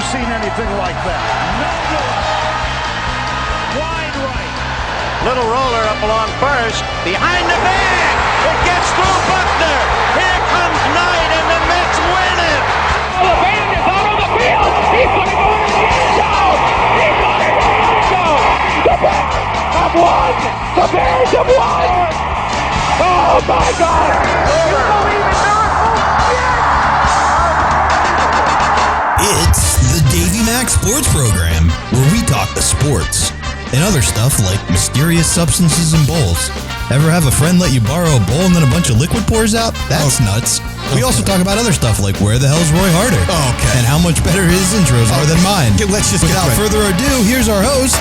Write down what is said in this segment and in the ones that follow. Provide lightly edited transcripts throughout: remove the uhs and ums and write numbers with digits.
seen anything like that. No good. Wide right. Little roller up along first. Behind the bag. It gets through Buckner. Here comes Knight, and the Mets win it. Oh, the band is out on the field. He's going to go into the end zone. He's going to the end zone. The Bears have won. The Bears have won. Oh, my God. You believe in miracles? It's the Davey Mac Sports Program, where we talk the sports and other stuff like mysterious substances and bowls. Ever have a friend let you borrow a bowl and then a bunch of liquid pours out? That's nuts. We also talk about other stuff like where the hell's Roy Harder? And how much better his intros are than mine. Without further ado, here's our host,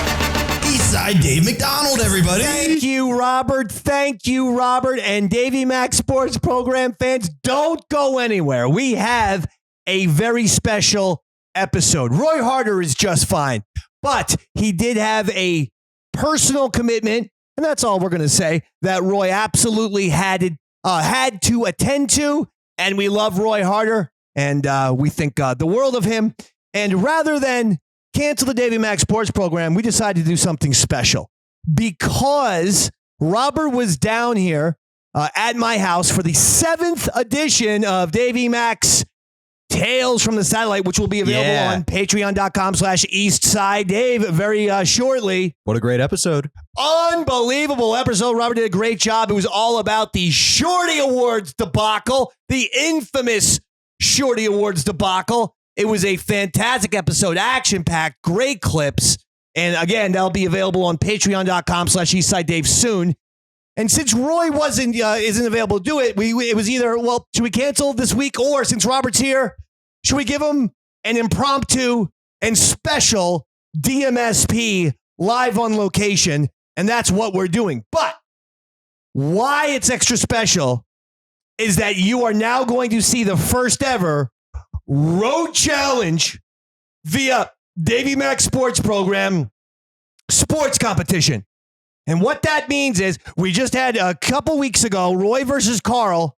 Eastside Dave McDonald, everybody. Thank you, Robert. Thank you, Robert. And Davey Mac Sports Program fans, don't go anywhere. We have a very special episode. Roy Harder is just fine, but he did have a personal commitment, and that's all we're going to say, that Roy absolutely had to attend to, and we love Roy Harder, and we think the world of him. And rather than cancel the Davey Mac Sports Program, we decided to do something special because Robert was down here at my house for the 7th edition of Davey Mac's Tales from the Satellite, which will be available on patreon.com/Eastside Dave very shortly. What a great episode. Unbelievable episode. Robert did a great job. It was all about the Shorty Awards debacle, the infamous Shorty Awards debacle. It was a fantastic episode, action-packed, great clips. And again, that'll be available on patreon.com/Eastside Dave soon. And since Roy isn't available to do it, it was either, well, should we cancel this week, or since Robert's here, should we give him an impromptu and special DMSP live on location? And that's what we're doing. But why it's extra special is that you are now going to see the first ever road challenge via Davey Mac Sports Program sports competition. And what that means is we just had a couple weeks ago, Roy versus Carl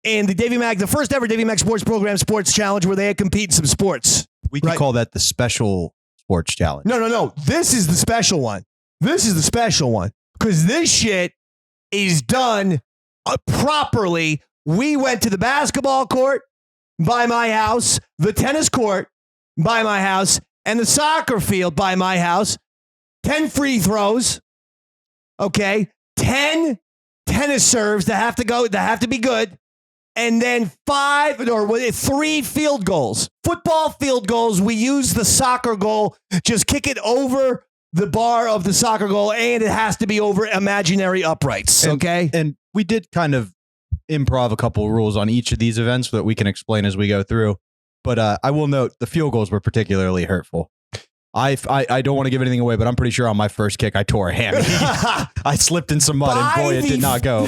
in the first ever Davey Mac Sports Program sports challenge where they had compete in some sports. We could call that the special sports challenge. No. This is the special one. This is the special one because this shit is done properly. We went to the basketball court by my house, the tennis court by my house, and the soccer field by my house. 10 free throws. Okay, 10 tennis serves that have to be good, and then 3 field goals. Football field goals, we use the soccer goal, just kick it over the bar of the soccer goal, and it has to be over imaginary uprights, okay? And we did kind of improv a couple rules on each of these events that we can explain as we go through, but I will note the field goals were particularly hurtful. I don't want to give anything away, but I'm pretty sure on my first kick I tore a hammy. I slipped in some mud, and boy, it did not go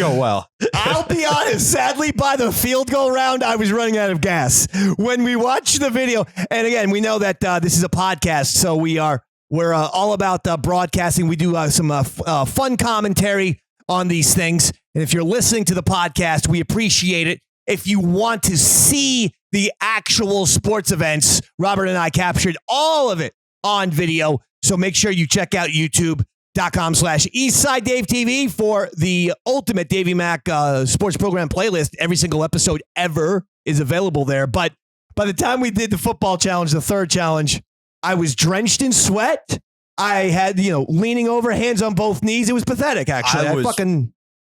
well. I'll be honest. Sadly, by the field goal round, I was running out of gas. When we watched the video, and again, we know that this is a podcast, so we're all about broadcasting. We do some fun commentary on these things, and if you're listening to the podcast, we appreciate it. If you want to see the actual sports events, Robert and I captured all of it on video. So make sure you check out youtube.com/Eastside Dave TV for the ultimate Davey Mac Sports Program playlist. Every single episode ever is available there. But by the time we did the football challenge, the third challenge, I was drenched in sweat. I had, leaning over, hands on both knees. It was pathetic, actually.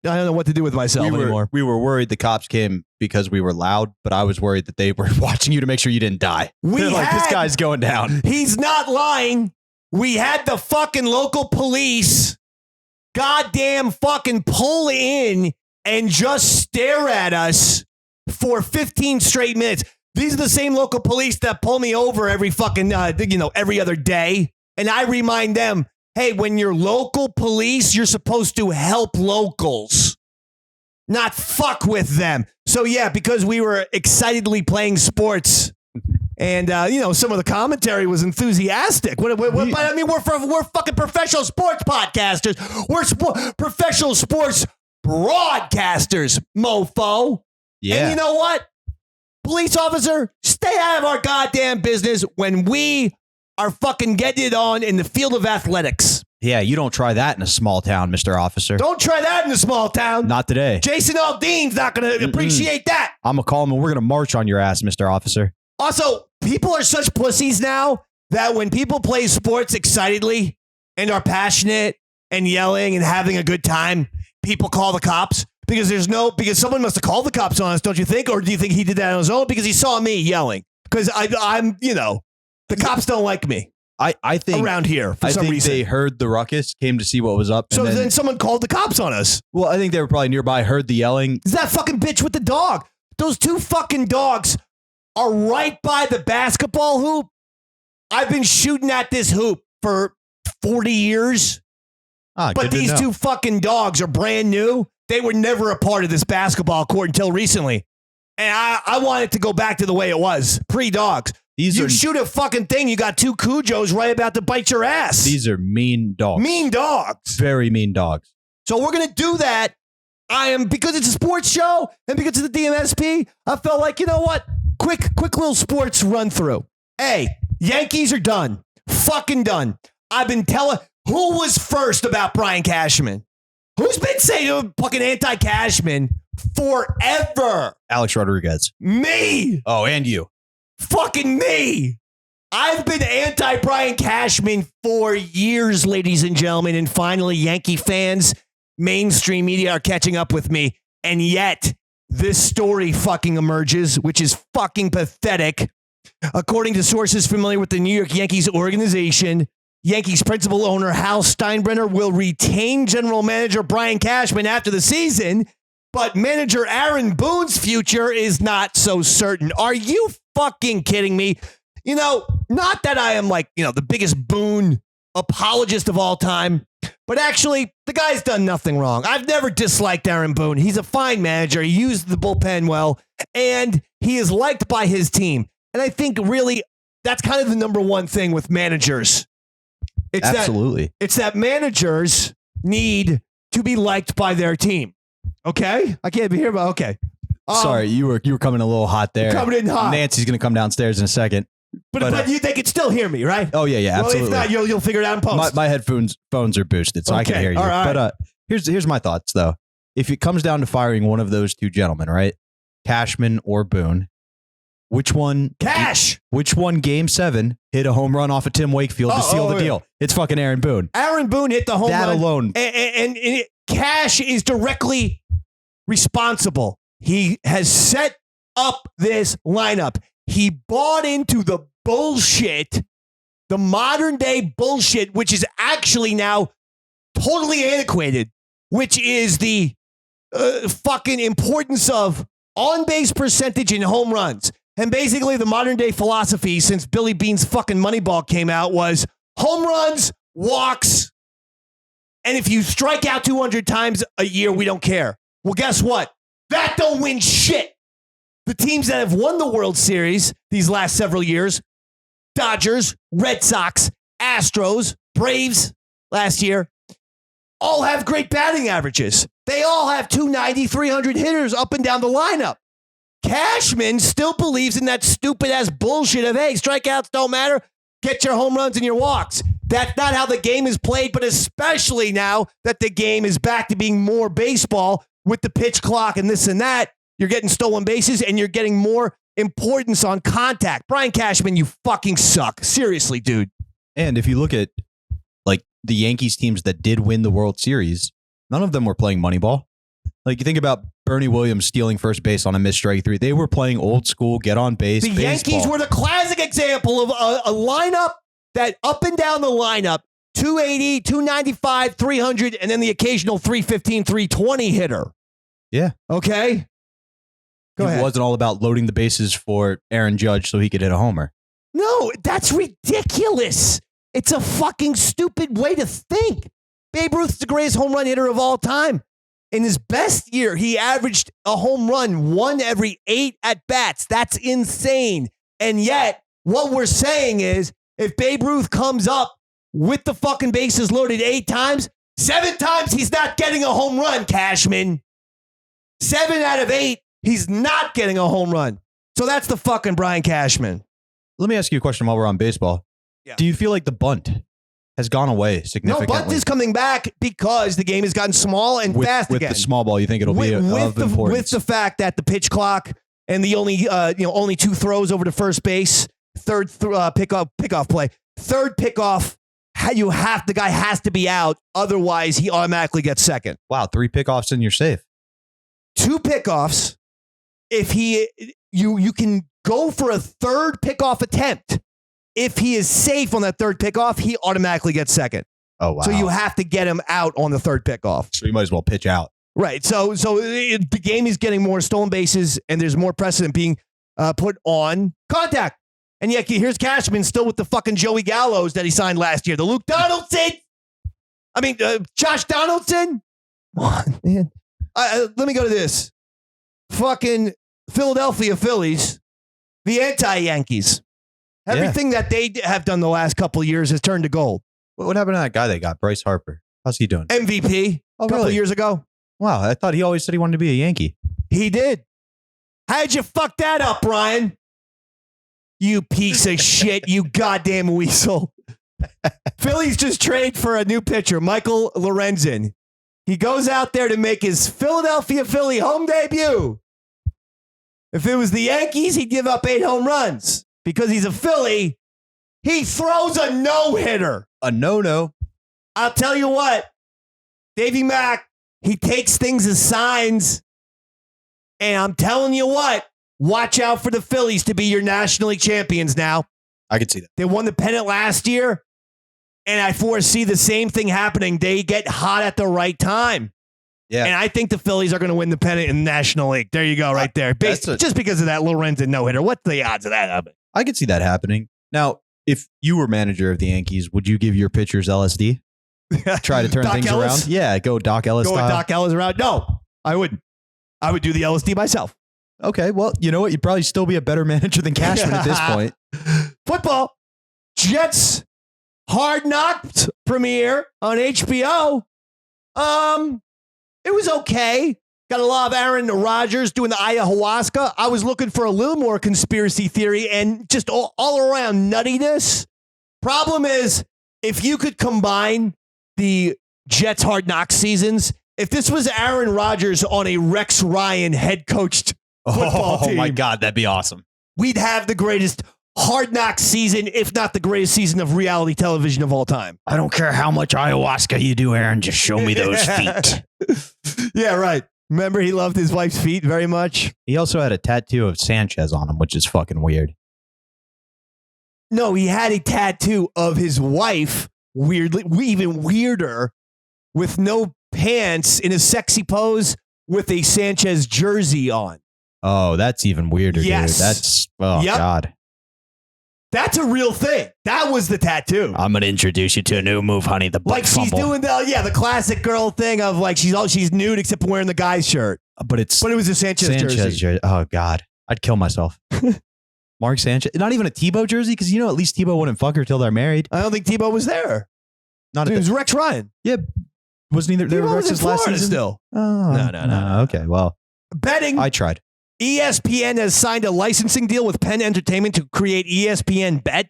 I don't know what to do with myself anymore. We were worried the cops came because we were loud, but I was worried that they were watching you to make sure you didn't die. They're like, this guy's going down. He's not lying. We had the fucking local police goddamn fucking pull in and just stare at us for 15 straight minutes. These are the same local police that pull me over every fucking, every other day. And I remind them, hey, when you're local police, you're supposed to help locals, not fuck with them. So, yeah, because we were excitedly playing sports and, some of the commentary was enthusiastic. But I mean, we're fucking professional sports podcasters. We're professional sports broadcasters, mofo. Yeah. And you know what? Police officer, stay out of our goddamn business when we are fucking getting it on in the field of athletics. Yeah, you don't try that in a small town, Mr. Officer. Don't try that in a small town. Not today. Jason Aldean's not going to appreciate that. I'm going to call him and we're going to march on your ass, Mr. Officer. Also, people are such pussies now that when people play sports excitedly and are passionate and yelling and having a good time, people call the cops because someone must have called the cops on us, don't you think? Or do you think he did that on his own because he saw me yelling? Because I'm, the cops don't like me. I think around here for some reason they heard the ruckus, came to see what was up. So then someone called the cops on us. Well, I think they were probably nearby, heard the yelling. Is that fucking bitch with the dog? Those two fucking dogs are right by the basketball hoop. I've been shooting at this hoop for 40 years. But these two fucking dogs are brand new. They were never a part of this basketball court until recently. And I want it to go back to the way it was, pre-dogs. You shoot a fucking thing, you got two Cujos right about to bite your ass. These are mean dogs. Mean dogs. Very mean dogs. So we're going to do that. Because it's a sports show and because of the DMSP, I felt like, you know what? Quick little sports run through. Hey, Yankees are done. Fucking done. I've been telling, who was first about Brian Cashman? Who's been saying fucking anti-Cashman forever? Alex Rodriguez. Me. Oh, and you. Fucking me. I've been anti-Brian Cashman for years, ladies and gentlemen, and finally Yankee fans, mainstream media are catching up with me, and yet this story fucking emerges, which is fucking pathetic. According to sources familiar with the New York Yankees organization, Yankees principal owner Hal Steinbrenner will retain general manager Brian Cashman after the season, but manager Aaron Boone's future is not so certain. Are you fucking kidding me? Not that I am the biggest Boone apologist of all time, but actually the guy's done nothing wrong. I've never disliked Aaron Boone. He's a fine manager. He used the bullpen well, and he is liked by his team. And I think really that's kind of the number one thing with managers. Absolutely. It's that managers need to be liked by their team. Okay? I can't be here, but okay. Sorry, you were coming a little hot there. Coming in hot. Nancy's going to come downstairs in a second. But they can still hear me, right? Oh, yeah, absolutely. Well, if not, you'll figure it out in post. My headphones are boosted, so I can hear you. All right. But here's my thoughts, though. If it comes down to firing one of those two gentlemen, right, Cashman or Boone, which one? Cash! Which one, Game 7, hit a home run off of Tim Wakefield to seal the deal? It's fucking Aaron Boone. Aaron Boone hit the home run. That alone. And Cash is directly responsible. He has set up this lineup. He bought into the bullshit, the modern day bullshit, which is actually now totally antiquated, which is the fucking importance of on-base percentage in home runs. And basically the modern day philosophy since Billy Bean's fucking Moneyball came out was home runs, walks, and if you strike out 200 times a year, we don't care. Well, guess what? That don't win shit. The teams that have won the World Series these last several years, Dodgers, Red Sox, Astros, Braves last year, all have great batting averages. They all have 290, 300 hitters up and down the lineup. Cashman still believes in that stupid-ass bullshit of, hey, strikeouts don't matter, get your home runs and your walks. That's not how the game is played, but especially now that the game is back to being more baseball with the pitch clock and this and that, you're getting stolen bases and you're getting more importance on contact. Brian Cashman, you fucking suck. Seriously, dude. And if you look at the Yankees teams that did win the World Series, none of them were playing Moneyball. You think about Bernie Williams stealing first base on a missed strike three. They were playing old school, get on base. The baseball. Yankees were the classic example of a lineup that up and down the lineup, 280, 295, 300, and then the occasional 315, 320 hitter. Yeah. Okay. Go ahead. It wasn't all about loading the bases for Aaron Judge so he could hit a homer. No, that's ridiculous. It's a fucking stupid way to think. Babe Ruth's the greatest home run hitter of all time. In his best year, he averaged a home run 1 every 8 at-bats. That's insane. And yet, what we're saying is, if Babe Ruth comes up with the fucking bases loaded 8 times, 7 times he's not getting a home run, Cashman. 7 out of 8, he's not getting a home run. So that's the fucking Brian Cashman. Let me ask you a question while we're on baseball. Yeah. Do you feel like the bunt has gone away significantly? No, bunt is coming back because the game has gotten small and fast with again. the small ball, you think it'll be of importance? With the fact that the pitch clock and the only 2 throws over to first base, third pickoff play, third pickoff, the guy has to be out, otherwise he automatically gets second. Wow, 3 pickoffs and you're safe. 2 pickoffs. If you can go for a third pickoff attempt. If he is safe on that third pickoff, he automatically gets second. Oh, wow. So you have to get him out on the third pickoff. So you might as well pitch out. Right. So the game is getting more stolen bases, and there's more precedent being put on contact. And yet here's Cashman still with the fucking Joey Gallows that he signed last year. The Luke Donaldson. Josh Donaldson. Come on, man. Let me go to this. Fucking Philadelphia Phillies, the anti-Yankees. Everything that they have done the last couple of years has turned to gold. What happened to that guy they got, Bryce Harper? How's he doing? MVP a couple of years ago. Wow, I thought he always said he wanted to be a Yankee. He did. How'd you fuck that up, Brian? You piece of shit, you goddamn weasel. Phillies just trade for a new pitcher, Michael Lorenzen. He goes out there to make his Philadelphia Philly home debut. If it was the Yankees, he'd give up 8 home runs. Because he's a Philly, he throws a no-hitter. A no-no. I'll tell you what, Davey Mac, he takes things as signs. And I'm telling you what, watch out for the Phillies to be your National League champions now. I could see that. They won the pennant last year, and I foresee the same thing happening. They get hot at the right time. Yeah. And I think the Phillies are going to win the pennant in the National League. There you go, right there. Just because of that Lorenzen no-hitter. What's the odds of that happening? I could see that happening. Now, if you were manager of the Yankees, would you give your pitchers LSD? Try to turn Doc things Ellis? around? Yeah, go Doc Ellis Go style. with Doc Ellis around? No, I wouldn't. I would do the LSD myself. Okay, well, you know what? You'd probably still be a better manager than Cashman at this point. Football. Jets Hard Knocks premiere on HBO. It was okay. Got a lot of Aaron Rodgers doing the ayahuasca. I was looking for a little more conspiracy theory and just all around nuttiness. Problem is, if you could combine the Jets Hard Knocks seasons, if this was Aaron Rodgers on a Rex Ryan head coached football team. Oh my God, that'd be awesome. We'd have the greatest Hard Knocks season, if not the greatest season of reality television of all time. I don't care how much ayahuasca you do, Aaron. Just show me those feet. Yeah, right. Remember, he loved his wife's feet very much. He also had a tattoo of Sanchez on him, which is fucking weird. No, he had a tattoo of his wife, weirdly, even weirder, with no pants in a sexy pose with a Sanchez jersey on. Oh, that's even weirder, Yes. dude. That's, oh, Yep. God. That's a real thing. That was the tattoo. I'm going to introduce you to a new move, honey. The butt Like she's fumble. doing the classic girl thing of like she's nude except wearing the guy's shirt. But it was a Sanchez jersey. Oh, God. I'd kill myself. Mark Sanchez. Not even a Tebow jersey? Because, at least Tebow wouldn't fuck her till they're married. I don't think Tebow was there. It was Rex Ryan. Yeah. Wasn't either Tebow was in Rex's last Florida season? still. Oh, No. Okay, well. Betting. I tried. ESPN has signed a licensing deal with Penn Entertainment to create ESPN Bet,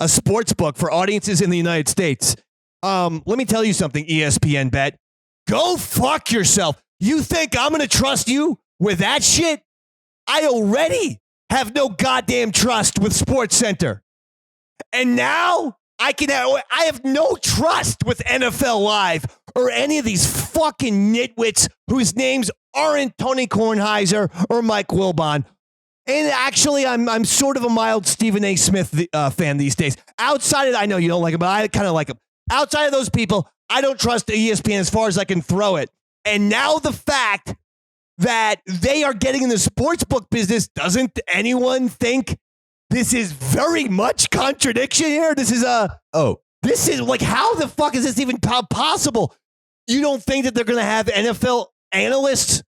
a sports book for audiences in the United States. Let me tell you something, ESPN Bet. Go fuck yourself. You think I'm going to trust you with that shit? I already have no goddamn trust with SportsCenter. And now I have no trust with NFL Live or any of these fucking nitwits whose names aren't Tony Kornheiser or Mike Wilbon. And actually, I'm sort of a mild Stephen A. Smith fan these days. Outside of, I know you don't like him, but I kind of like him. Outside of those people, I don't trust ESPN as far as I can throw it. And now the fact that they are getting in the sportsbook business, doesn't anyone think this is very much contradiction here? This is like, how the fuck is this even possible? You don't think that they're going to have NFL analysts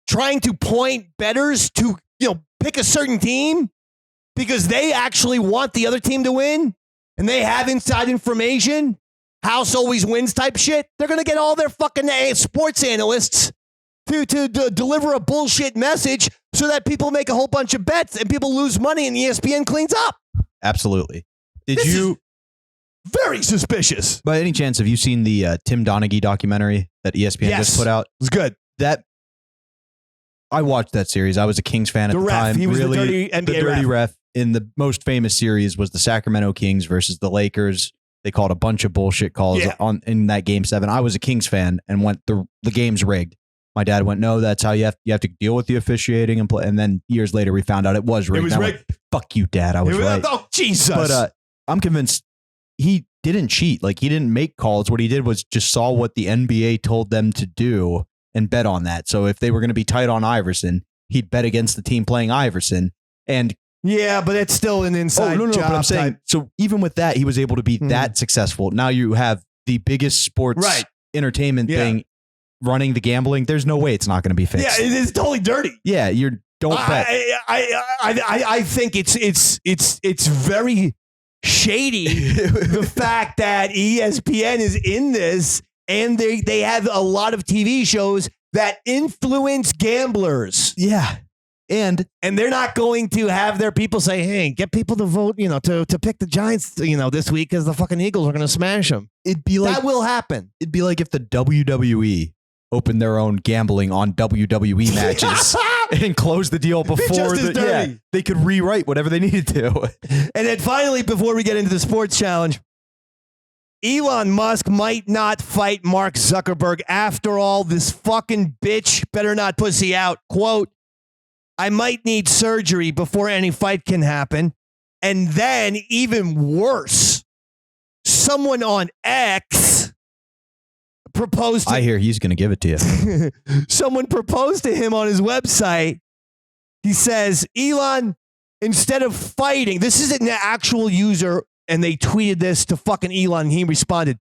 trying to point bettors to, pick a certain team because they actually want the other team to win and they have inside information, house always wins type shit? They're going to get all their fucking sports analysts to deliver a bullshit message so that people make a whole bunch of bets and people lose money and ESPN cleans up. Absolutely. Very suspicious. By any chance, have you seen the Tim Donaghy documentary that ESPN just put out? It was good. I watched that series. I was a Kings fan at the time. He was really, the dirty NBA the dirty ref. In the most famous series was the Sacramento Kings versus the Lakers. They called a bunch of bullshit calls in that Game 7. I was a Kings fan and went the game's rigged. My dad went, no, that's how you have to deal with the officiating and play. And then years later, we found out it was rigged. It was rigged. Fuck you, Dad. I was right. Oh, Jesus. But I'm convinced he didn't cheat. Like, he didn't make calls. What he did was just saw what the NBA told them to do and bet on that. So if they were going to be tight on Iverson, he'd bet against the team playing Iverson. And yeah, but it's still an inside job. But I'm saying, so even with that, he was able to be that successful. Now you have the biggest sports entertainment thing running the gambling. There's no way it's not going to be fixed. Yeah, it is totally dirty. Yeah, don't bet. I think it's very shady the fact that ESPN is in this and they have a lot of TV shows that influence gamblers. Yeah. And they're not going to have their people say, hey, get people to vote, to pick the Giants, this week because the fucking Eagles are going to smash them. It'd be like, that will happen. It'd be like if the WWE opened their own gambling on WWE matches and closed the deal before they could rewrite whatever they needed to. And then finally, before we get into the sports challenge, Elon Musk might not fight Mark Zuckerberg. After all, this fucking bitch better not pussy out. Quote, I might need surgery before any fight can happen. And then, even worse, someone on X proposed to... I hear he's going to give it to you. Someone proposed to him on his website. He says, Elon, instead of fighting... This is an actual user, and they tweeted this to fucking Elon, and he responded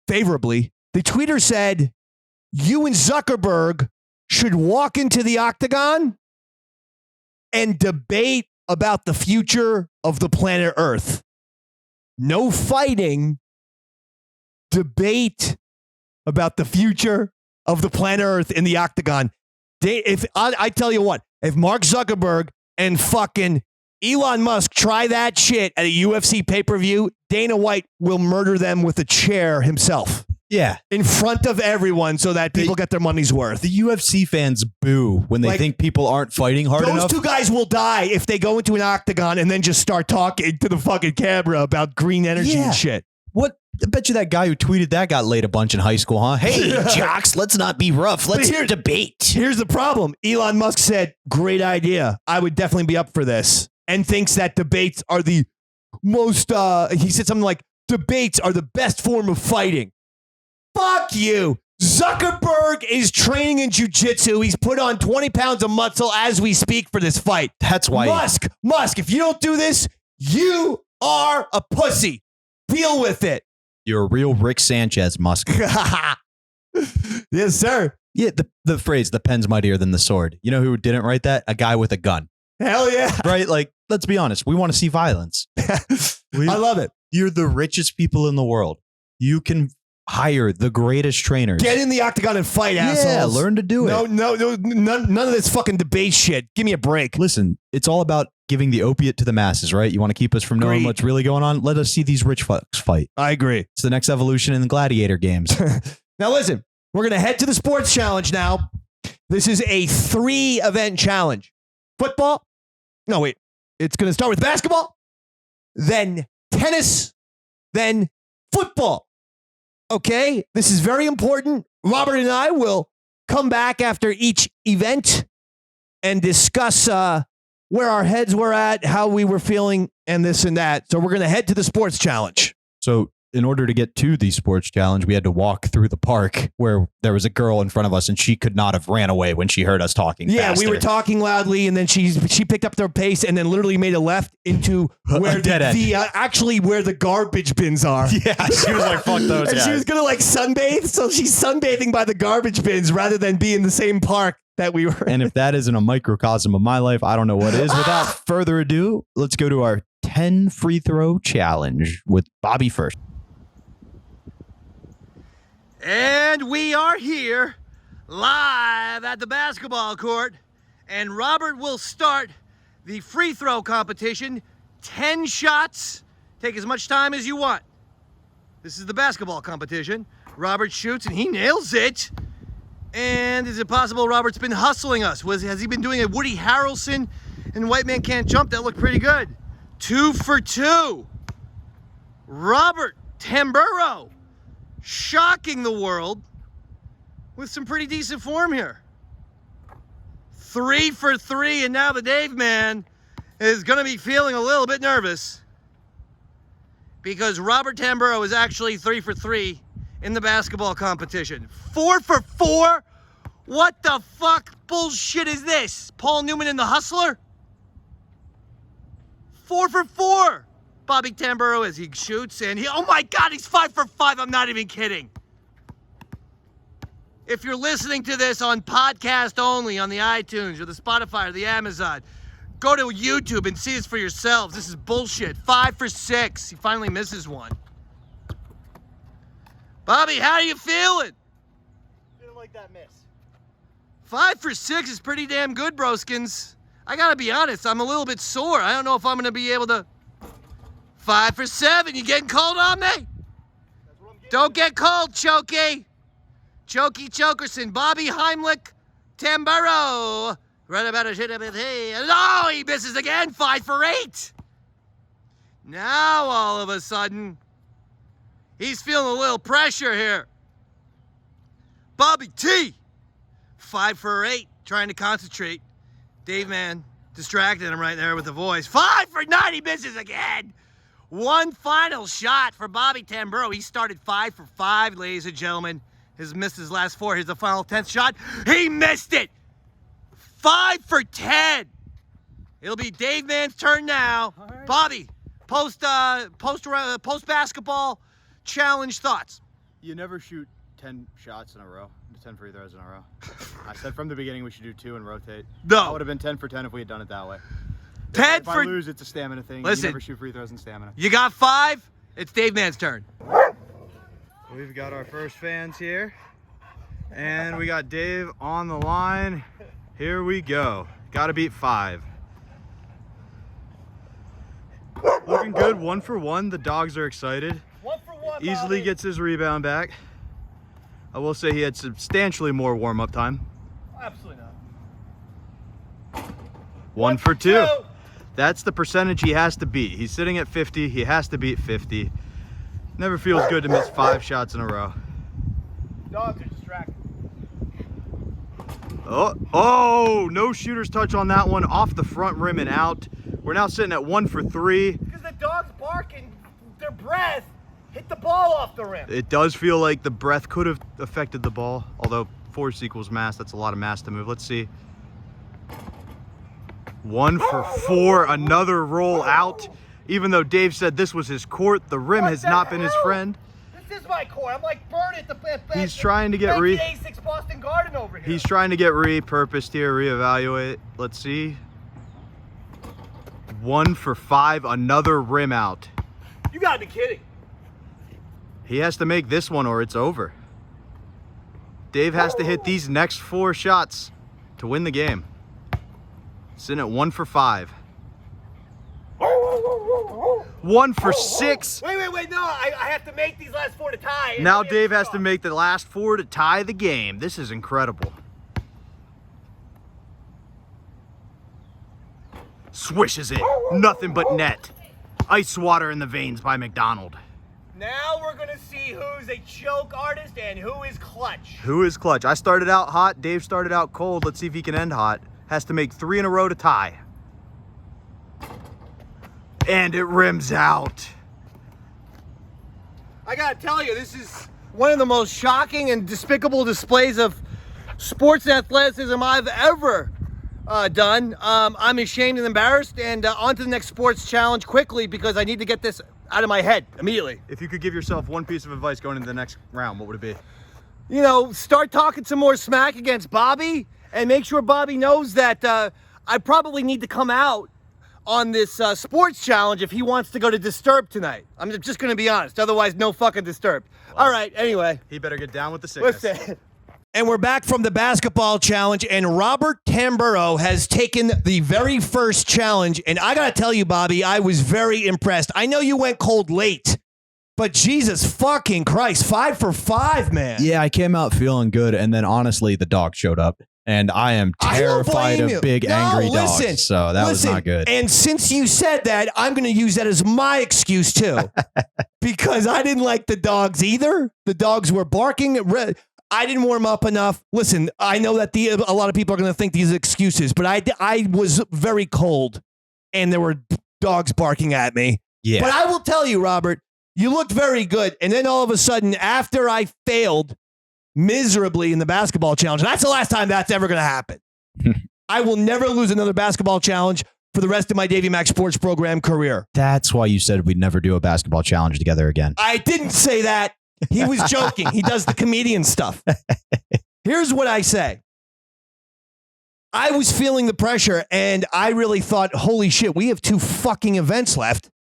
favorably. The tweeter said, you and Zuckerberg should walk into the octagon and debate about the future of the planet Earth. No fighting. Debate about the future of the planet Earth in the octagon. I tell you what, if Mark Zuckerberg and fucking Elon Musk try that shit at a UFC pay-per-view, Dana White will murder them with a chair himself. Yeah. In front of everyone so that people get their money's worth. The UFC fans boo when they think people aren't fighting hard enough. Those two guys will die if they go into an octagon and then just start talking to the fucking camera about green energy and shit. What? I bet you that guy who tweeted that got laid a bunch in high school, huh? Hey, jocks, let's not be rough. Let's debate. Here's the problem. Elon Musk said, great idea. I would definitely be up for this. And thinks that debates are the most, he said something like, debates are the best form of fighting. Fuck you. Zuckerberg is training in jiu-jitsu. He's put on 20 pounds of muscle as we speak for this fight. That's why. Musk, if you don't do this, you are a pussy. Deal with it. You're a real Rick Sanchez, Musk. Yes, sir. Yeah, the phrase, the pen's mightier than the sword. You know who didn't write that? A guy with a gun. Hell yeah. Right? Like, let's be honest. We want to see violence. I love it. You're the richest people in the world. You can hire the greatest trainers. Get in the octagon and fight, assholes. Yeah, learn to do it. None of this fucking debate shit. Give me a break. Listen, it's all about giving the opiate to the masses, right? You want to keep us from knowing what's really going on? Let us see these rich fucks fight. I agree. It's the next evolution in the gladiator games. Now listen, we're going to head to the sports challenge now. This is a 3-event challenge. Football. No, wait. It's going to start with basketball, then tennis, then football. Okay? This is very important. Robert and I will come back after each event and discuss where our heads were at, how we were feeling, and this and that. So we're going to head to the sports challenge. So in order to get to the sports challenge, we had to walk through the park where there was a girl in front of us and she could not have ran away when she heard us talking. Yeah, faster. We were talking loudly and then she picked up their pace and then literally made a left into where actually where the garbage bins are. Yeah, she was like, fuck those and guys. She was going to like sunbathe. So she's sunbathing by the garbage bins rather than be in the same park that we were. And if that isn't a microcosm of my life, I don't know what is. Without further ado, let's go to our 10 free throw challenge with Bobby first. And we are here, live at the basketball court, and Robert will start the free throw competition. 10 shots. Take as much time as you want. This is the basketball competition. Robert shoots and he nails it. And is it possible Robert's been hustling us? Has he been doing a Woody Harrelson and White Man Can't Jump? That looked pretty good. 2 for 2. Robert Tamburo shocking the world with some pretty decent form here. 3 for 3, and now the Dave man is going to be feeling a little bit nervous because Robert Tamburo is actually 3 for 3 in the basketball competition. 4 for 4? What the fuck bullshit is this? Paul Newman and the Hustler? 4 for 4. Bobby Tamburo as he shoots, and oh my God, he's 5 for 5. I'm not even kidding. If you're listening to this on podcast only, on the iTunes or the Spotify or the Amazon, go to YouTube and see this for yourselves. This is bullshit. 5 for 6. He finally misses one. Bobby, how are you feeling? Feeling like that miss. 5 for 6 is pretty damn good, broskins. I gotta be honest, I'm a little bit sore. I don't know if I'm gonna be able to. 5 for 7. You getting cold on me? Don't get cold, Chokey. Chokey Chokerson. Bobby Heimlich Tamburo. Right about a shit of it. Hey. Oh, he misses again. 5 for 8. Now all of a sudden, he's feeling a little pressure here. Bobby T. 5 for 8. Trying to concentrate. Dave man distracted him right there with the voice. 5 for 9. He misses again. One final shot for Bobby Tamburo. He started 5 for 5, ladies and gentlemen. Has missed his last 4. Here's the final 10th shot. He missed it. 5 for 10. It'll be Dave Man's turn now. Right. Bobby, post basketball challenge thoughts. You never shoot 10 shots in a row, 10 free throws in a row. I said from the beginning we should do 2 and rotate. No. That would have been 10 for 10 if we had done it that way. 10 if for... I lose, it's a stamina thing. Listen, you never shoot free throws in stamina. You got 5. It's Dave Man's turn. We've got our first fans here. And we got Dave on the line. Here we go. Got to beat 5. Looking good, 1 for 1. The dogs are excited. 1 for 1, Easily gets his rebound back. I will say he had substantially more warm-up time. Absolutely not. 1 for 2. That's the percentage he has to beat. He's sitting at 50. He has to beat 50. Never feels good to miss 5 shots in a row. Dogs are distracted. Oh, no shooter's touch on that one. Off the front rim and out. We're now sitting at 1 for 3. Because the dogs barking, their breath hit the ball off the rim. It does feel like the breath could have affected the ball. Although force equals mass, that's a lot of mass to move. Let's see. 1 for 4. Another roll out. Even though Dave said this was his court, the rim has not been his friend. This is my court. I'm like Bird at the He's trying to get Boston Garden over here. He's trying to get repurposed here, reevaluate. Let's see. 1 for 5. Another rim out. You gotta be kidding. He has to make this one or it's over. Dave has to hit these next 4 shots to win the game. Sitting at 1 for 5. 1 for 6. Wait, no, I have to make these last 4 to tie. Now Dave has to make the last 4 to tie the game. This is incredible. Swishes it. Nothing but net. Ice water in the veins by McDonald. Now we're going to see who's a choke artist and who is clutch. Who is clutch? I started out hot. Dave started out cold. Let's see if he can end hot. Has to make 3 in a row to tie. And it rims out. I gotta tell you, this is one of the most shocking and despicable displays of sports athleticism I've ever done. I'm ashamed and embarrassed, and on to the next sports challenge quickly because I need to get this out of my head immediately. If you could give yourself one piece of advice going into the next round, what would it be? You know, start talking some more smack against Bobby and make sure Bobby knows that I probably need to come out on this sports challenge if he wants to go to Disturbed tonight. I'm just going to be honest. Otherwise, no fucking Disturbed. All right, anyway. He better get down with the sickness. Listen. And we're back from the basketball challenge, and Robert Tamburo has taken the very first challenge. And I got to tell you, Bobby, I was very impressed. I know you went cold late, but Jesus fucking Christ, 5 for 5, man. Yeah, I came out feeling good, and then honestly, the dog showed up, and I am terrified of big angry dogs. So that was not good. And since you said that, I'm going to use that as my excuse too, because I didn't like the dogs either. The dogs were barking. I didn't warm up enough. Listen, I know that a lot of people are going to think these excuses, but I was very cold, and there were dogs barking at me. Yeah. But I will tell you, Robert, you looked very good. And then all of a sudden, after I failed miserably in the basketball challenge, and that's the last time that's ever going to happen. I will never lose another basketball challenge for the rest of my Davey Mac Sports Program career. That's why you said we'd never do a basketball challenge together again. I didn't say that. He was joking. He does the comedian stuff. Here's what I say. I was feeling the pressure, and I really thought, holy shit, we have 2 fucking events left.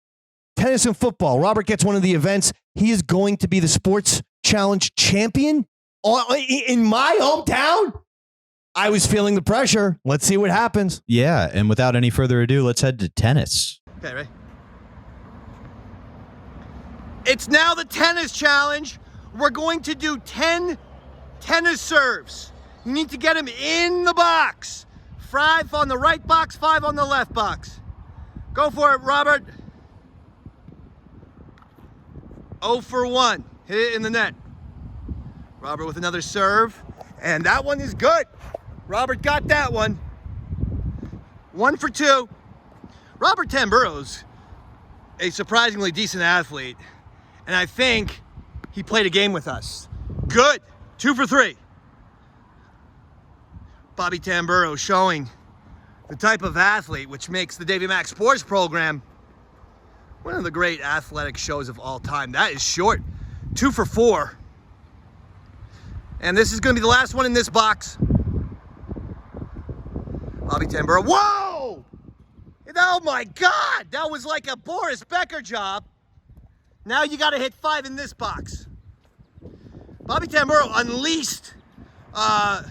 Tennis and football. Robert gets one of the events. He is going to be the sports challenge champion in my hometown. I was feeling the pressure. Let's see what happens. Yeah, and without any further ado, let's head to tennis. Okay, ready? It's now the tennis challenge. We're going to do 10 tennis serves. You need to get them in the box. 5 on the right box, 5 on the left box. Go for it, Robert. 0 for 1. Hit it in the net. Robert with another serve. And that one is good. Robert got that one. 1 for 2. Robert Tamburo's a surprisingly decent athlete. And I think he played a game with us. Good. 2 for 3. Bobby Tamburo showing the type of athlete which makes the Davey Mac Sports Program one of the great athletic shows of all time. That is short. 2 for 4. And this is going to be the last one in this box. Bobby Tamburo. Whoa! Oh my God! That was like a Boris Becker job. Now you got to hit 5 in this box. Bobby Tamburo unleashed. I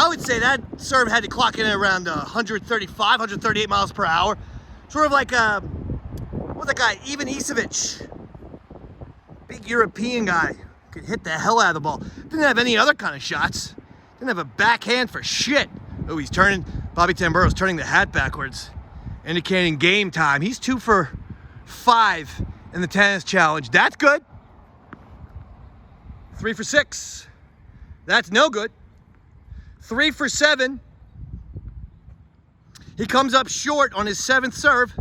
would say that serve had to clock in at around 135, 138 miles per hour. Sort of like what's that guy, Ivan Isevich. Big European guy. Could hit the hell out of the ball. Didn't have any other kind of shots. Didn't have a backhand for shit. Oh, he's turning. Bobby Tamburo's turning the hat backwards, indicating game time. He's 2 for 5 in the tennis challenge. That's good. 3 for 6. That's no good. 3 for 7. He comes up short on his 7th serve.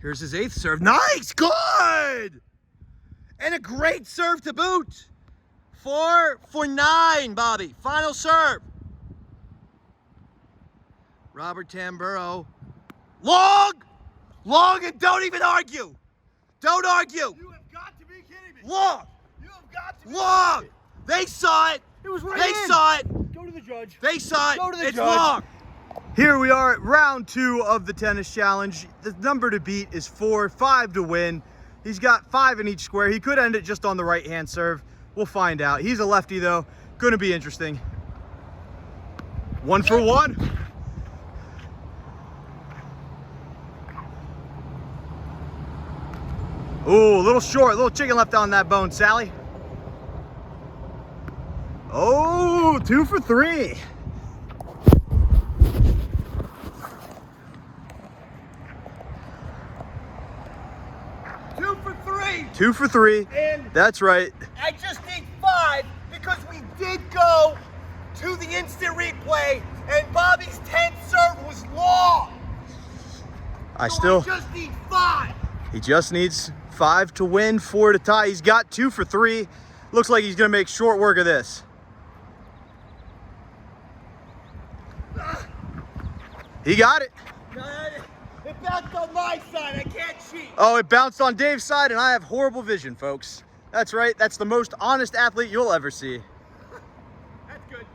Here's his 8th serve. Nice, good! And a great serve to boot. 4 for 9, Bobby. Final serve. Robert Tamburo. Long, and don't even argue. Don't argue. You have got to be kidding me. Long. You have got to be Long. kidding me. They saw it. It was right They in. saw it. Go to the judge. They saw it. Go to the It's judge. long. Here we are at round 2 of the tennis challenge. The number to beat is 4, 5 to win. He's got 5 in each square. He could end it just on the right-hand serve. We'll find out. He's a lefty, though. Going to be interesting. 1 for 1. Ooh, a little short. A little chicken left on that bone, Sally. Oh, 2 for 3. Two for 3. And That's right. I just need 5 because we did go to the instant replay and Bobby's 10th serve was long. I So I just need 5. He just needs 5 to win, 4 to tie. He's got 2 for 3. Looks like he's going to make short work of this. He got it. It bounced on my side. I can't cheat. Oh, it bounced on Dave's side, and I have horrible vision, folks. That's right. That's the most honest athlete you'll ever see. That's good.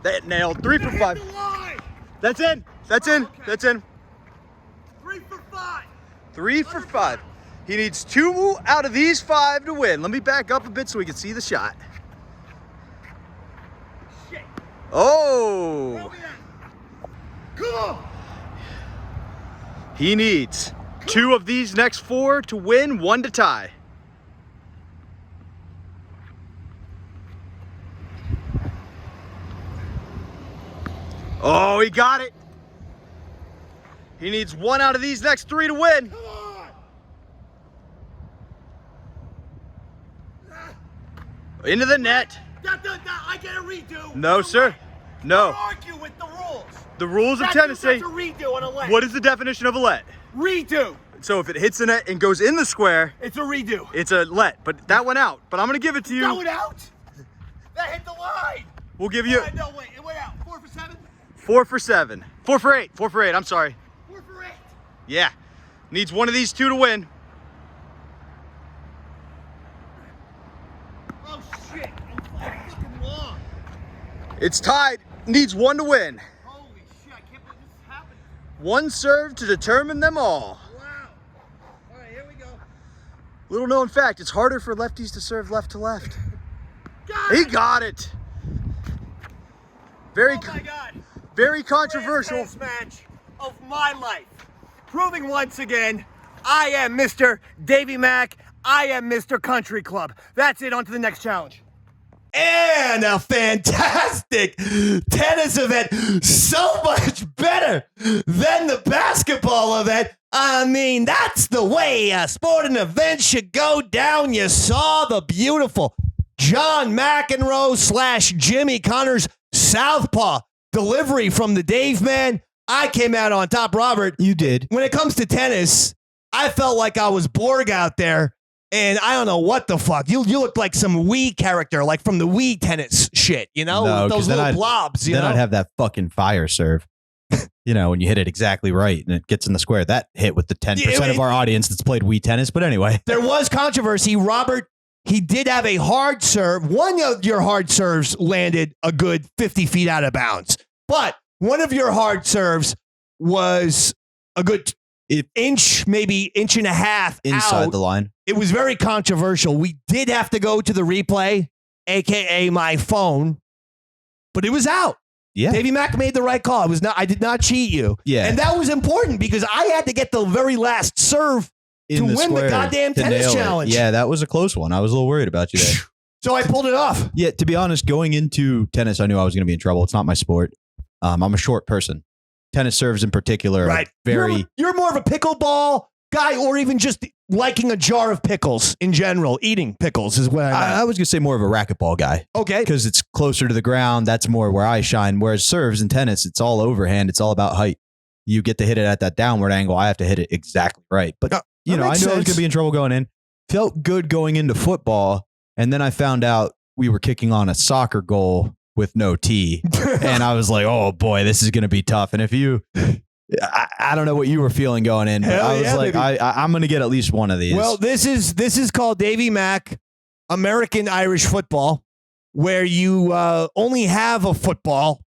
That nailed. 3 for 5. Hit the line. That's in. That's in. Okay. That's in. 3 for 5. 3 for 5. He needs 2 out of these 5 to win. Let me back up a bit so we can see the shot. Shit. Oh! Come on! He needs 2 of these next 4 to win, 1 to tie. Oh, he got it. He needs 1 out of these next 3 to win. Come on! Into the net. I get a redo. No, sir. No. Don't argue with the rules. The rules of That's tennis say, a redo on a let. what is the definition of a let? Redo. So if it hits the net and goes in the square, It's a redo. it's a let. But that went out. But I'm going to give it to you. That went out? That hit the line. We'll give you No, wait, it went out. 4 for 7? 4 for 7. 4 for 8. 4 for 8. I'm sorry. 4 for 8. Yeah. Needs 1 of these 2 to win. Oh, shit. I'm fucking long. It's tied. Needs 1 to win. Holy shit, I can't believe this is happening. 1 serve to determine them all. Wow. All right, here we go. Little known fact, it's harder for lefties to serve left to left. Got He it. got it. Very, Oh my God. very controversial. Greatest tennis match of my life. Proving once again, I am Mr. Davey Mac. I am Mr. Country Club. That's it. On to the next challenge. And a fantastic tennis event. So much better than the basketball event. I mean, that's the way a sporting event should go down. You saw the beautiful John McEnroe / Jimmy Connors southpaw delivery from the Dave Man. I came out on top, Robert. You did. When it comes to tennis, I felt like I was Borg out there. And I don't know what the fuck. You look like some Wii character, like from the Wii tennis shit, you know? No, With 'cause those then little blobs, you Then know? I'd have that fucking fire serve. You know, when you hit it exactly right and it gets in the square. That hit with the 10% of our audience that's played Wii tennis. But anyway. There was controversy. Robert, he did have a hard serve. One of your hard serves landed a good 50 feet out of bounds. But one of your hard serves was a good inch, maybe inch and a half Inside out. the line. It was very controversial. We did have to go to the replay, a.k.a. my phone, but it was out. Yeah. Davey Mac made the right call. I did not cheat you. Yeah. And that was important because I had to get the very last serve to win the square goddamn to tennis nail it. challenge. Yeah, that was a close one. I was a little worried about you there. So I pulled it off. Yeah, to be honest, going into tennis, I knew I was going to be in trouble. It's not my sport. I'm a short person. Tennis serves in particular Right. are very... You're more of a pickleball guy or even just liking a jar of pickles in general. Eating pickles is what I was going to say more of a racquetball guy. Okay. Because it's closer to the ground. That's more where I shine. Whereas serves in tennis, it's all overhand. It's all about height. You get to hit it at that downward angle. I have to hit it exactly right. But, you know, I knew I was going to be in trouble going in. Felt good going into football. And then I found out we were kicking on a soccer goal with no tee. And I was like, oh boy, this is going to be tough. And if you, I don't know what you were feeling going in, but Hell I was yeah, like, baby. I'm going to get at least one of these. Well, this is called Davey Mac American Irish football, where you only have a football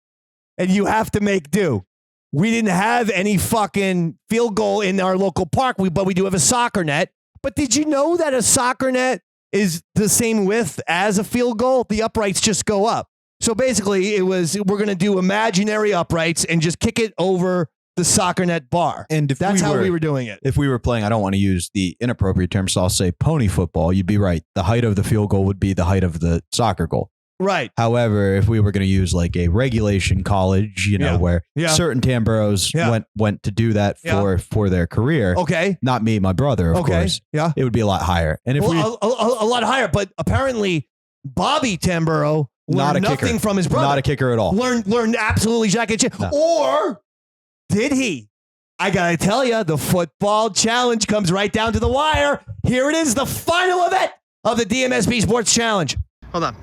and you have to make do. We didn't have any fucking field goal in our local park, but we do have a soccer net. But did you know that a soccer net is the same width as a field goal? The uprights just go up. So basically, we're going to do imaginary uprights and just kick it over the soccer net bar. And if that's how we were doing it. If we were playing, I don't want to use the inappropriate term, so I'll say pony football. You'd be right. The height of the field goal would be the height of the soccer goal. Right. However, if we were going to use like a regulation college, you know, where certain Tambros went to do that for their career. Okay. Not me, my brother, of course. Yeah. It would be a lot higher. And if a lot higher, but apparently Bobby Tamburo learned nothing from his brother. Not a kicker at all. Learned absolutely jack and shit. No. Or did he? I got to tell you, the football challenge comes right down to the wire. Here it is, the final event of the DMSB Sports Challenge. Hold on.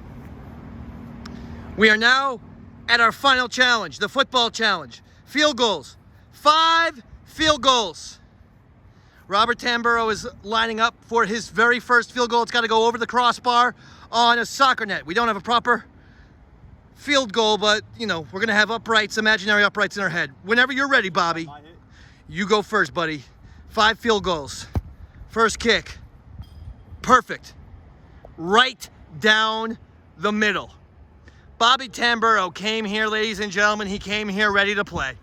We are now at our final challenge, the football challenge. Field goals. 5 field goals. Robert Tamburo is lining up for his very first field goal. It's got to go over the crossbar on a soccer net. We don't have a proper field goal, but, you know, we're going to have uprights, imaginary uprights in our head. Whenever you're ready, Bobby, you go first, buddy. 5 field goals. First kick. Perfect. Right down the middle. Bobby Tamburro came here, ladies and gentlemen. He came here ready to play.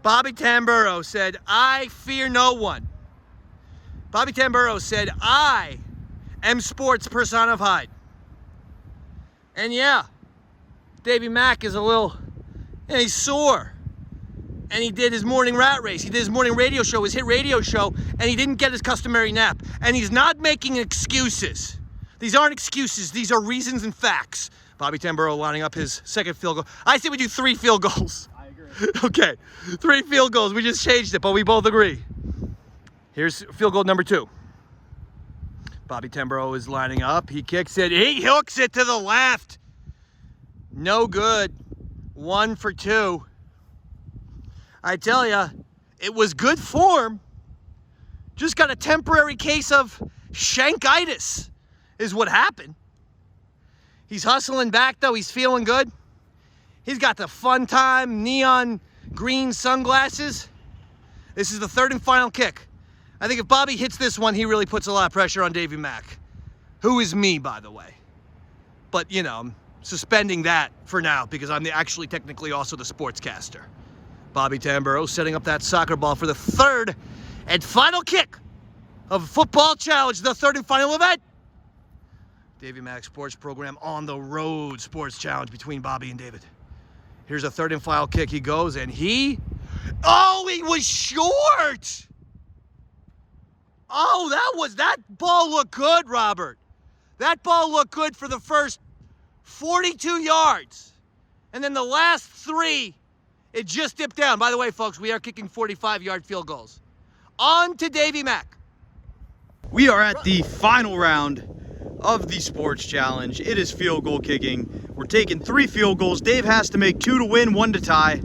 Bobby Tamburro said, I fear no one. Bobby Tamburro said, I am sports personified. And yeah, Davey Mac is a little, he's sore. And he did his morning rat race. He did his morning radio show, his hit radio show, and he didn't get his customary nap. And he's not making excuses. These aren't excuses. These are reasons and facts. Bobby Tamburro lining up his second field goal. I say we do 3 field goals. I agree. Okay, 3 field goals. We just changed it, but we both agree. Here's field goal number 2. Bobby Tamburro is lining up. He kicks it. He hooks it to the left. No good. 1 for 2. I tell you, it was good form. Just got a temporary case of shankitis is what happened. He's hustling back, though. He's feeling good. He's got the fun time, neon green sunglasses. This is the 3rd and final kick. I think if Bobby hits this one, he really puts a lot of pressure on Davey Mac, who is me, by the way. But, you know, I'm suspending that for now because I'm actually technically also the sportscaster. Bobby Tamburro setting up that soccer ball for the 3rd and final kick of Football Challenge, the 3rd and final event. Davey Mac Sports Program on the road sports challenge between Bobby and David. Here's a 3rd and final kick. He goes and he was short. That ball looked good, Robert. That ball looked good for the first 42 yards. And then the last 3, it just dipped down. By the way, folks, we are kicking 45-yard field goals. On to Davey Mac. We are at the final round of the sports challenge. It is field goal kicking. We're taking 3 field goals. Dave has to make 2 to win, 1 to tie.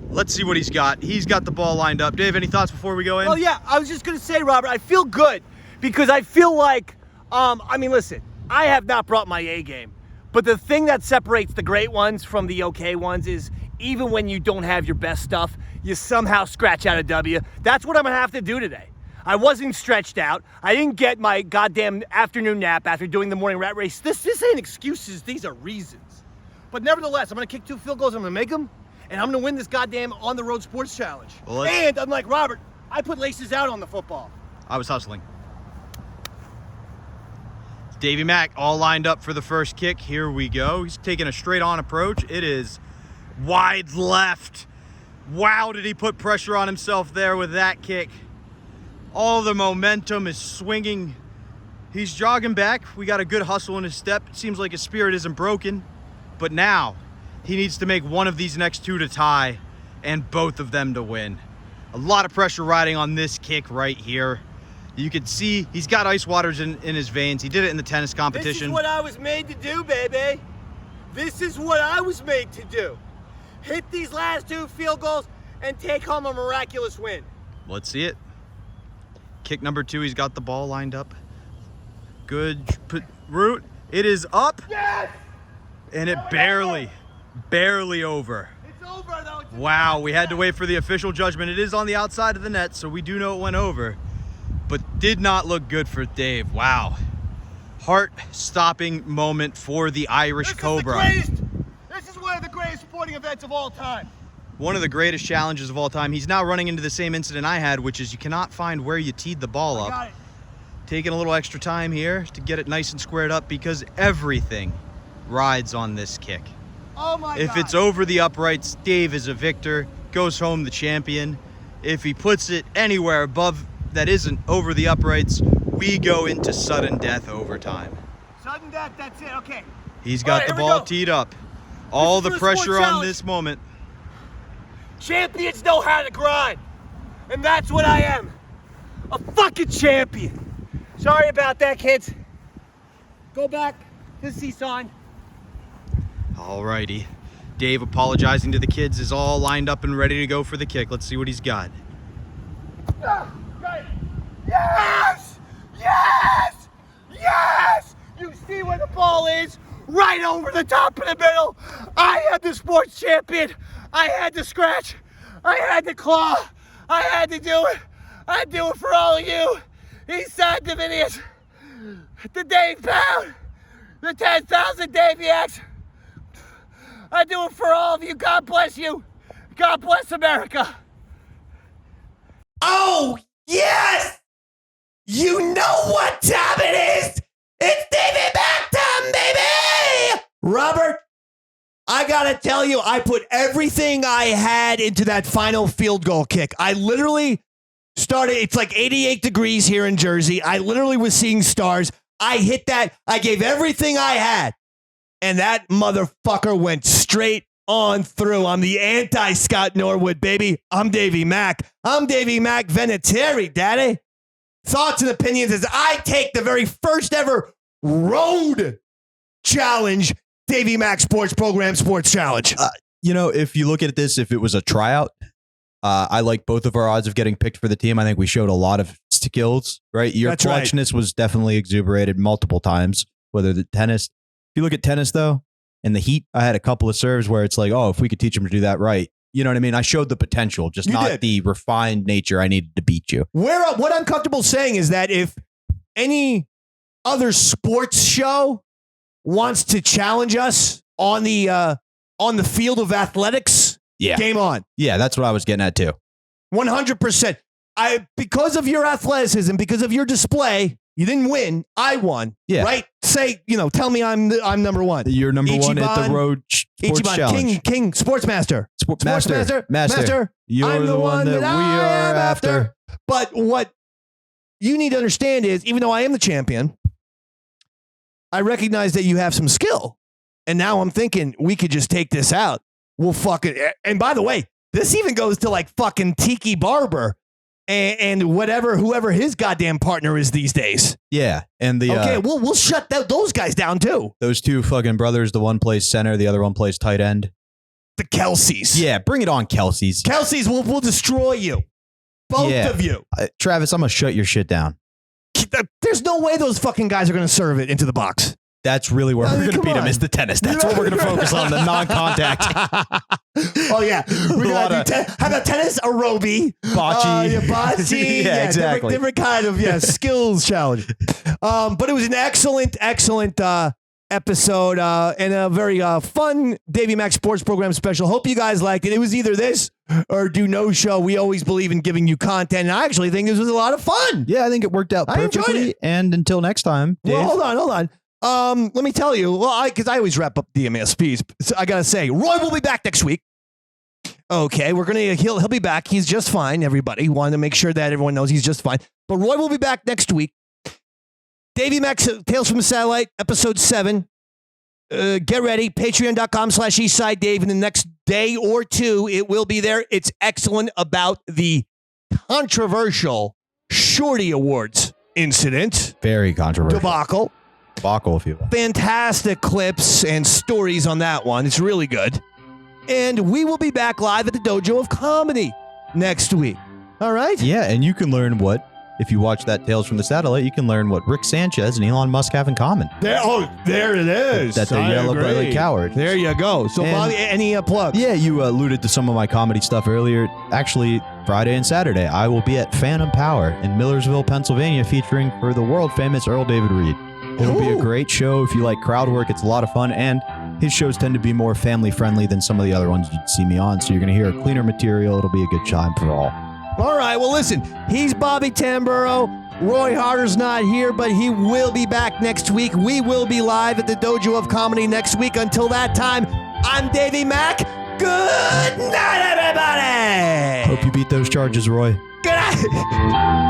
Let's see what he's got. He's got the ball lined up. Dave, any thoughts before we go in? Oh, yeah. I was just going to say, Robert, I feel good because I feel like, listen, I have not brought my A game. But the thing that separates the great ones from the okay ones is even when you don't have your best stuff, you somehow scratch out a W. That's what I'm going to have to do today. I wasn't stretched out. I didn't get my goddamn afternoon nap after doing the morning rat race. This ain't excuses. These are reasons. But nevertheless, I'm going to kick 2 field goals. I'm going to make them. And I'm going to win this goddamn on-the-road sports challenge. Well, and unlike Robert, I put laces out on the football. I was hustling. Davey Mac all lined up for the first kick. Here we go. He's taking a straight-on approach. It is wide left. Wow, did he put pressure on himself there with that kick. All the momentum is swinging. He's jogging back. We got a good hustle in his step. It seems like his spirit isn't broken. But now he needs to make one of these next 2 to tie and both of them to win. A lot of pressure riding on this kick right here. You can see he's got ice waters in his veins. He did it in the tennis competition. This is what I was made to do, baby. This is what I was made to do. Hit these last 2 field goals and take home a miraculous win. Let's see it. Kick number 2, he's got the ball lined up. Good route. It is up. Yes! And it barely over. It's over, though. Wow, we had to wait for the official judgment. It is on the outside of the net, so we do know it went over. But did not look good for Dave. Wow. Heart-stopping moment for the Irish Cobra. This is one of the greatest sporting events of all time. One of the greatest challenges of all time. He's now running into the same incident I had, which is you cannot find where you teed the ball up. Got it. Taking a little extra time here to get it nice and squared up because everything rides on this kick. Oh my If God. it's over the uprights, Dave is a victor, goes home the champion. If he puts it anywhere above that isn't over the uprights, we go into sudden death overtime. Sudden death, that's it, okay. He's got All right, the here we ball go. teed up. All the This is pressure sports on challenge. this moment. Champions know how to grind. And that's what I am. A fucking champion. Sorry about that, kids. Go back to the seesaw. Alrighty. Dave apologizing to the kids is all lined up and ready to go for the kick. Let's see what he's got. Yes! Yes! Yes! You see where the ball is? Right over the top of the middle. I am the sports champion. I had to scratch. I had to claw. I had to do it. I do it for all of you. Eastside Dominions. The Dave Pound. The 10,000 Daviacs. I do it for all of you. God bless you. God bless America. Oh, yes! You know what time it is! It's Davey Mac time, baby! Robert, I gotta tell you, I put everything I had into that final field goal kick. I literally started, it's like 88 degrees here in Jersey. I literally was seeing stars. I hit that. I gave everything I had. And that motherfucker went straight on through. I'm the anti-Scott Norwood, baby. I'm Davey Mac. I'm Davey Mac Venetieri, daddy. Thoughts and opinions as I take the very first ever road challenge, Davey Mac Sports Program Sports Challenge. If you look at this, if it was a tryout, I like both of our odds of getting picked for the team. I think we showed a lot of skills, right? Your clutchness was definitely exuberated multiple times, whether the tennis. If you look at tennis, though, in the heat, I had a couple of serves where it's like, oh, if we could teach them to do that right. You know what I mean? I showed the potential, just not the refined nature I needed to beat you. What I'm comfortable saying is that if any other sports show wants to challenge us on the field of athletics, game on. Yeah, that's what I was getting at, too. 100%. Because of your athleticism, because of your display, you didn't win. I won. Yeah. Right? Say, tell me I'm number one. You're number one at the Road Sports Challenge. King, Sportsmaster. Master. You're the one that we are after. But what you need to understand is, even though I am the champion, I recognize that you have some skill. And now I'm thinking we could just take this out. We'll fucking, and by the way, this even goes to like fucking Tiki Barber and whoever his goddamn partner is these days. Yeah. And we'll shut those guys down too. Those two fucking brothers, the one plays center, the other one plays tight end. The Kelseys. Yeah, bring it on, Kelseys. Kelseys will destroy you. Both of you. Travis, I'm going to shut your shit down. There's no way those fucking guys are going to serve it into the box. That's really where we're going to beat them is the tennis. That's what we're going to focus on, the non-contact. Oh, yeah. We're going to how about tennis? Aerobic. Bocce. Bocce. Yeah, exactly. Different kind of skills challenge. But it was an excellent episode and a very fun Davey Mac Sports Program special. Hope you guys liked it. It was either this or do no show. We always believe in giving you content, and I actually think this was a lot of fun. Yeah, I think it worked out perfectly. I enjoyed it. And until next time, Dave. Well, hold on. Let me tell you, because I always wrap up the MSPs. So I gotta say, Roy will be back next week. Okay, he'll be back. He's just fine. Everybody wanted to make sure that everyone knows he's just fine. But Roy will be back next week. Davey Mac Tales from the Satellite, episode 7. Get ready. Patreon.com/EastsideDave. In the next day or two, it will be there. It's excellent about the controversial Shorty Awards incident. Very controversial. Debacle, if you will. Fantastic clips and stories on that one. It's really good. And we will be back live at the Dojo of Comedy next week. All right? Yeah, and you can learn if you watch that Tales from the Satellite, you can learn what Rick Sanchez and Elon Musk have in common. There it is. That they're yellow-bellied cowards. There you go. So, Bobby, any plugs? Yeah, you alluded to some of my comedy stuff earlier. Actually, Friday and Saturday, I will be at Phantom Power in Millersville, Pennsylvania, featuring for the world-famous Earl David Reed. It'll be a great show. If you like crowd work, it's a lot of fun, and his shows tend to be more family-friendly than some of the other ones you'd see me on, so you're going to hear cleaner material. It'll be a good time for all. All right, well, listen, he's Bobby Tamburo. Roy Harder's not here, but he will be back next week. We will be live at the Dojo of Comedy next week. Until that time, I'm Davey Mac. Good night, everybody. Hope you beat those charges, Roy. Good night.